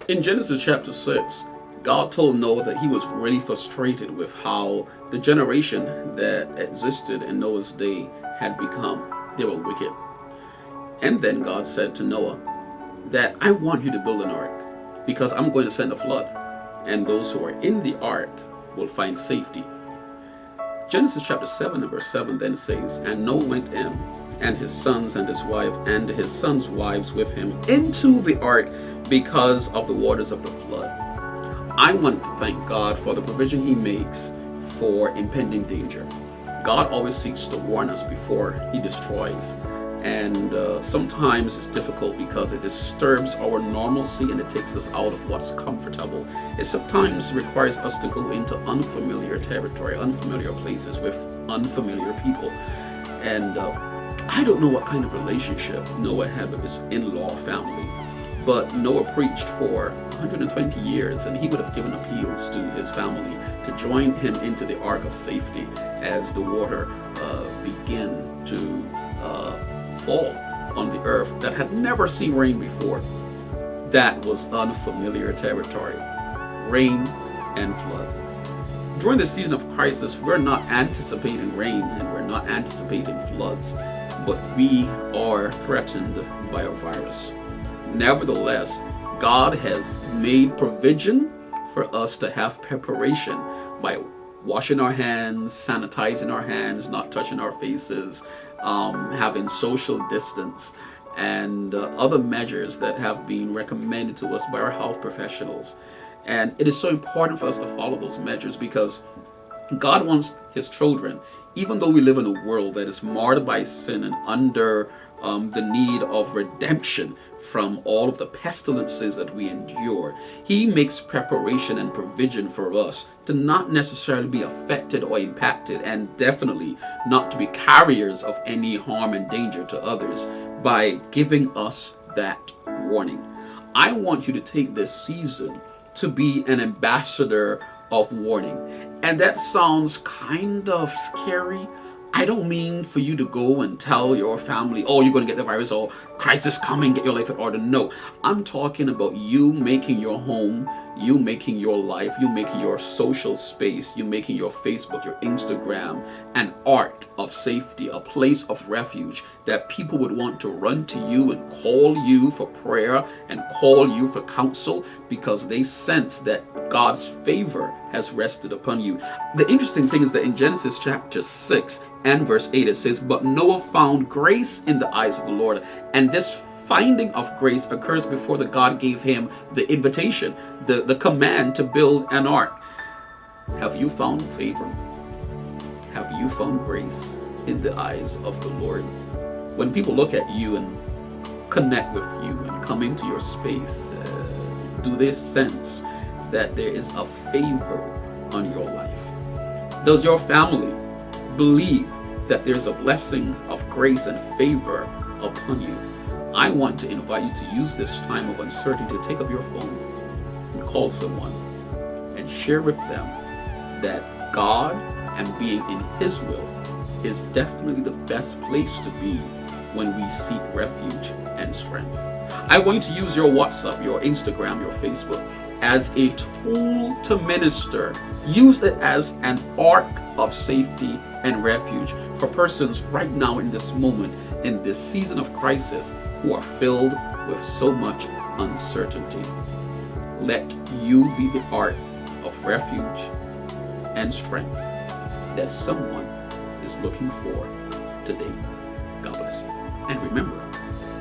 In Genesis chapter 6, God told Noah that he was really frustrated with how the generation that existed in Noah's day had become. They were wicked. And then God said to Noah that I want you to build an ark because I'm going to send a flood, and those who are in the ark will find safety. Genesis chapter 7 and verse 7 then says, And Noah went in, and his sons and his wife and his sons' wives with him into the ark because of the waters of the flood. I want to thank God for the provision he makes for impending danger. God always seeks to warn us before he destroys. And sometimes it's difficult because it disturbs our normalcy and it takes us out of what's comfortable. It sometimes requires us to go into unfamiliar territory, unfamiliar places with unfamiliar people. And I don't know what kind of relationship Noah had with his in-law family, but Noah preached for 120 years, and he would have given appeals to his family to join him into the ark of safety as the water began to fall on the earth that had never seen rain before. That was unfamiliar territory. Rain and flood. During this season of crisis, we're not anticipating rain and we're not anticipating floods, but we are threatened by a virus. Nevertheless, God has made provision for us to have preparation by washing our hands, sanitizing our hands, not touching our faces, having social distance, and other measures that have been recommended to us by our health professionals. And it is so important for us to follow those measures because God wants his children, even though we live in a world that is marred by sin and under the need of redemption from all of the pestilences that we endure, he makes preparation and provision for us to not necessarily be affected or impacted, and definitely not to be carriers of any harm and danger to others by giving us that warning. I want you to take this season to be an ambassador of warning. And that sounds kind of scary. I don't mean for you to go and tell your family, oh, you're going to get the virus, or crisis coming, get your life in order. No, I'm talking about you making your home, you making your life, you making your social space, you making your Facebook, your Instagram, an ark of safety, a place of refuge that people would want to run to you and call you for prayer and call you for counsel because they sense that God's favor has rested upon you. The interesting thing is that in Genesis chapter 6 and verse 8 it says, But Noah found grace in the eyes of the Lord. And this finding of grace occurs before the God gave him the invitation, the command to build an ark. Have you found favor? Have you found grace in the eyes of the Lord? When people look at you and connect with you and come into your space, do they sense that there is a favor on your life? Does your family believe that there's a blessing of grace and favor upon you? I want to invite you to use this time of uncertainty to take up your phone and call someone and share with them that God and being in his will is definitely the best place to be when we seek refuge and strength. I want you to use your WhatsApp, your Instagram, your Facebook as a tool to minister. Use it as an ark of safety and refuge for persons right now in this moment, in this season of crisis, who are filled with so much uncertainty. Let you be the ark of refuge and strength that someone is looking for today. God bless you. And remember,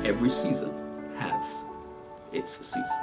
every season has its season.